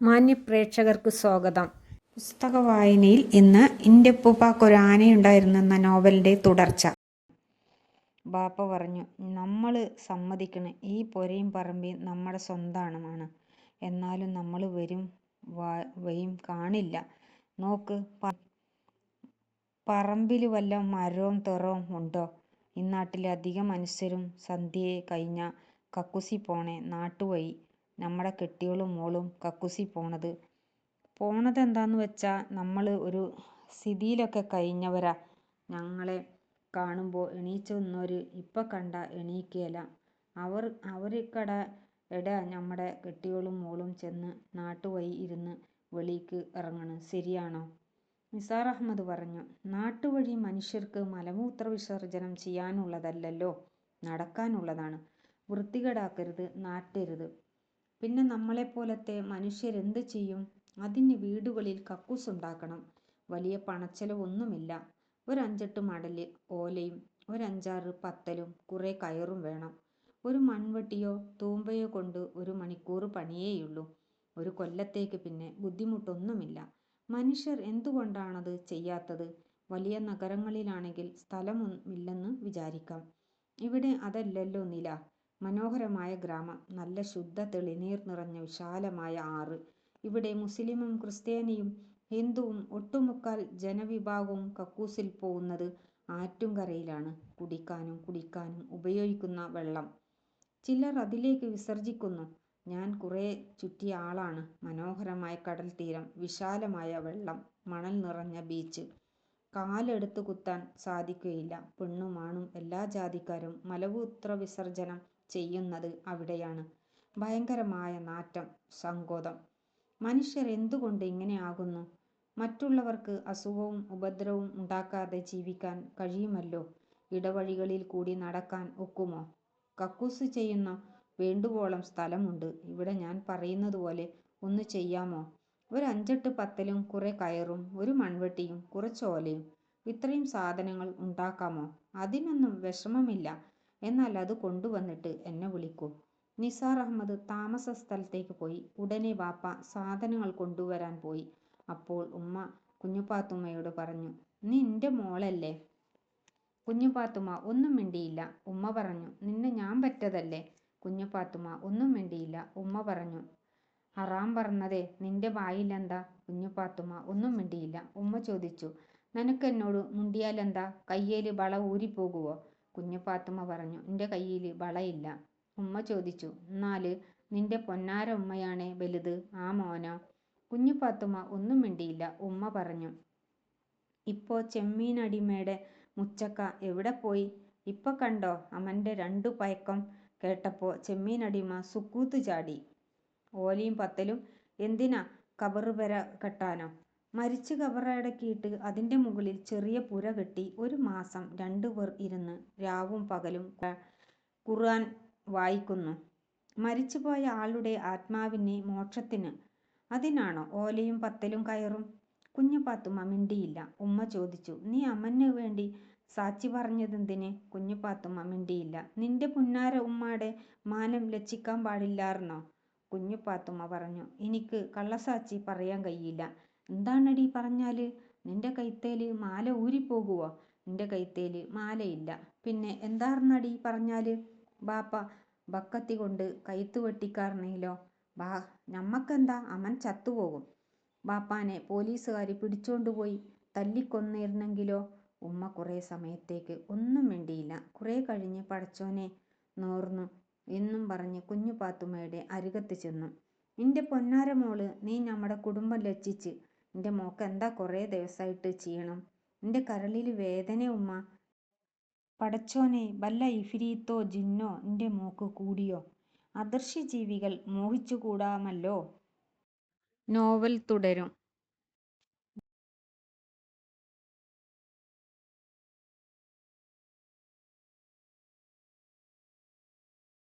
മാന്യപ്രേക്ഷകർക്ക് സ്വാഗതം. പുസ്തക വായനയിൽ ഇന്ന് "ഇൻ്റെ ഉപ്പൂപ്പാക്കൊരു ആനയുണ്ടായിരുന്നു" എന്ന നോവലിൻ്റെ തുടർച്ച. ബാപ്പ പറഞ്ഞു, "നമ്മൾ സമ്മതിക്കണ്, ഈ പൊരയും പറമ്പും നമ്മുടെ സ്വന്തമാണ്. എന്നാലും നമ്മൾ വരും വയും കാണില്ല. നോക്ക്, പറമ്പിൽ വല്ല മരവും തെറവും ഉണ്ടോ? ഇന്നാട്ടിലെ അധികം മനുഷ്യരും സന്ധ്യയെ കഴിഞ്ഞാ കക്കൂസി പോണേ നാട്ടുവഴി. നമ്മുടെ കെട്ടിയോളും മോളും കക്കൂസി പോണതെന്താന്ന് വെച്ചാ നമ്മൾ ഒരു സ്ഥിതിയിലൊക്കെ കഴിഞ്ഞവരാ. ഞങ്ങളെ കാണുമ്പോൾ എണീച്ചു നിന്നോര് ഇപ്പം കണ്ടാ എണീക്കേല. അവർക്കിടെ നമ്മുടെ കെട്ടിയോളും മോളും ചെന്ന് നാട്ടുവഴി ഇരുന്ന് വെളിക്ക് ഇറങ്ങണ്. ശരിയാണോ?" നിസാർ അഹമ്മദ് പറഞ്ഞു. "നാട്ടുവഴി മനുഷ്യർക്ക് മലമൂത്ര വിസർജനം ചെയ്യാനുള്ളതല്ലല്ലോ, നടക്കാനുള്ളതാണ്. വൃത്തികേടാക്കരുത്, നാറ്റരുത്. പിന്നെ നമ്മളെപ്പോലത്തെ മനുഷ്യരെന്ത് ചെയ്യും? അതിന് വീടുകളിൽ കക്കൂസുണ്ടാക്കണം. വലിയ പണച്ചെലവൊന്നുമില്ല. ഒരു 5-8 മടല് ഓലയും ഒരു 5-6 പത്തലും കുറെ കയറും വേണം. ഒരു മൺവെട്ടിയോ തൂമ്പയോ കൊണ്ട് 1 മണിക്കൂർ പണിയേയുള്ളൂ. ഒരു കൊല്ലത്തേക്ക് പിന്നെ ബുദ്ധിമുട്ടൊന്നുമില്ല. മനുഷ്യർ എന്തുകൊണ്ടാണത് ചെയ്യാത്തത്? വലിയ നഗരങ്ങളിലാണെങ്കിൽ സ്ഥലമില്ലെന്ന് വിചാരിക്കാം. ഇവിടെ അതല്ലല്ലോ നില. മനോഹരമായ ഗ്രാമം, നല്ല ശുദ്ധ തെളിനീർ നിറഞ്ഞ വിശാലമായ ആറ്. ഇവിടെ മുസ്ലിമും ക്രിസ്ത്യാനിയും ഹിന്ദുവും ഒട്ടുമുക്കാൽ ജനവിഭാഗവും കക്കൂസിൽ പോവുന്നത് ആറ്റുങ്കരയിലാണ്. കുടിക്കാനും കുളിക്കാനും ഉപയോഗിക്കുന്ന വെള്ളം ചിലർ അതിലേക്ക് വിസർജിക്കുന്നു. ഞാൻ കുറെ ചുറ്റിയ ആളാണ്. മനോഹരമായ കടൽത്തീരം, വിശാലമായ വെള്ളം, മണൽ നിറഞ്ഞ ബീച്ച്. കാലെടുത്ത് കുത്താൻ സാധിക്കുകയില്ല. പെണ്ണും ആണും എല്ലാ ജാതിക്കാരും മലമൂത്ര വിസർജനം ചെയ്യുന്നത് അവിടെയാണ്. ഭയങ്കരമായ നാറ്റം, സങ്കോചം. മനുഷ്യർ എന്തുകൊണ്ട് ഇങ്ങനെ ആകുന്നു? മറ്റുള്ളവർക്ക് അസുഖവും ഉപദ്രവവും ഉണ്ടാക്കാതെ ജീവിക്കാൻ കഴിയുമല്ലോ. ഇടവഴികളിൽ കൂടി നടക്കാൻ ഒക്കുമോ? കക്കൂസ് ചെയ്യുന്ന വേണ്ടുവോളം സ്ഥലമുണ്ട്. ഇവിടെ ഞാൻ പറയുന്നതുപോലെ ഒന്ന് ചെയ്യാമോ? ഒരു 5-8 പത്തലും കുറെ കയറും ഒരു മൺവെട്ടിയും കുറച്ചോലയും. ഇത്രയും സാധനങ്ങൾ ഉണ്ടാക്കാമോ? അതിനൊന്നും വിഷമമില്ല. എന്നാൽ അത് കൊണ്ടുവന്നിട്ട് എന്നെ വിളിക്കൂ." നിസാർ അഹമ്മദ് താമസ സ്ഥലത്തേക്ക് പോയി. ഉടനെ ബാപ്പ സാധനങ്ങൾ കൊണ്ടുവരാൻ പോയി. അപ്പോൾ ഉമ്മ കുഞ്ഞുപാത്തുമ്മയോട് പറഞ്ഞു, "നീ എൻ്റെ മോളല്ലേ?" കുഞ്ഞുപാത്തുമ്മ ഒന്നും മിണ്ടിയില്ല. ഉമ്മ പറഞ്ഞു, "നിന്നെ ഞാൻ പെറ്റതല്ലേ?" കുഞ്ഞുപാത്തുമ്മ ഒന്നും മിണ്ടിയില്ല. ഉമ്മ പറഞ്ഞു, "ഹറാം പറഞ്ഞതേ നിന്റെ വായിലെന്താ?" കുഞ്ഞുപാത്തുമ്മ ഒന്നും മിണ്ടിയില്ല. ഉമ്മ ചോദിച്ചു, "നിനക്കെന്നോട് മുണ്ടിയാലെന്താ? കയ്യേല് വള ഊരിപ്പോകുവോ?" കുഞ്ഞുപാത്തുമ്മ പറഞ്ഞു, "എൻ്റെ കയ്യില് വളയില്ല." ഉമ്മ ചോദിച്ചു, "എന്നാല് നിന്റെ പൊന്നാര ഉമ്മയാണേ വലുത്, ആ മോനോ?" കുഞ്ഞുപാത്തുമ്മ ഒന്നും മിണ്ടിയില്ല. ഉമ്മ പറഞ്ഞു, "ഇപ്പോ ചെമ്മീനടിമേടെ മുച്ചക്ക എവിടെ പോയി? ഇപ്പം കണ്ടോ അമന്റെ 2 പയക്കം?" കേട്ടപ്പോ ചെമ്മീനടിമ സുക്കൂത്ത് ചാടി. "ഓലയും പത്തലും എന്തിനാ? കബറ് പെര കെട്ടാനോ?" "മരിച്ച് കബറടക്കിയിട്ട് അതിന്റെ മുകളിൽ ചെറിയ പുര കെട്ടി 1 മാസം 2 പേർ ഇരുന്ന് രാവും പകലും ഖുർആൻ വായിക്കുന്നു. മരിച്ചുപോയ ആളുടെ ആത്മാവിന് മോക്ഷത്തിന്. അതിനാണോ ഓലയും പത്തലും കയറും?" കുഞ്ഞുപാത്തുമ്മ മിണ്ടിയില്ല. ഉമ്മ ചോദിച്ചു, "നീ അമന് വേണ്ടി സാക്ഷി പറഞ്ഞതെന്തിന്?" കുഞ്ഞുപാത്തുമ്മ മിണ്ടിയില്ല. "നിന്റെ പുന്നാര ഉമ്മാടെ മാനം ലജ്ജിക്കാൻ പാടില്ലാർന്നോ?" കുഞ്ഞുപാത്തുമ്മ പറഞ്ഞു, "എനിക്ക് കള്ളസാക്ഷി പറയാൻ കഴിയില്ല." "എന്താണടീ പറഞ്ഞാല്? നിന്റെ കൈത്തേല് മാല ഊരിപ്പോകുവോ?" "നിന്റെ കൈത്തേല് മാലയില്ല." "പിന്നെ എന്താർന്നടീ പറഞ്ഞാല്?" "ബാപ്പ ബക്കത്തി കൊണ്ട് കൈത്ത് വെട്ടിക്കാർന്നെങ്കിലോ?" "ഞമ്മക്കെന്താ, അമൻ ചത്തുപോകും." "ബാപ്പാനെ പോലീസുകാര് പിടിച്ചോണ്ടുപോയി തല്ലിക്കൊന്നേർന്നെങ്കിലോ?" ഉമ്മ കുറെ സമയത്തേക്ക് ഒന്നും മിണ്ടിയില്ല. കുറെ കഴിഞ്ഞ് "പടച്ചോനെ, നേർന്നു" എന്നും പറഞ്ഞ് കുഞ്ഞുപാത്തുമ്മയുടെ അരികത്ത് ചെന്നു. "ഇന്റെ പൊന്നാര മോള്, നീ ഞമ്മടെ കുടുംബം ലജ്ജിച്ച്. ഇന്റെ മോക്കെന്താ കുറെ ദിവസായിട്ട് ക്ഷീണം? ഇന്റെ കരളില് വേദനേ ഉമ്മാ. പടച്ചോനെ, വല്ല ഇഫ്രീത്തോ ജിന്നോ ഇന്റെ മോക്ക് കൂടിയോ? അദൃശ്യ ജീവികൾ മോഹിച്ചുകൂടാമല്ലോ." നോവൽ തുടരും.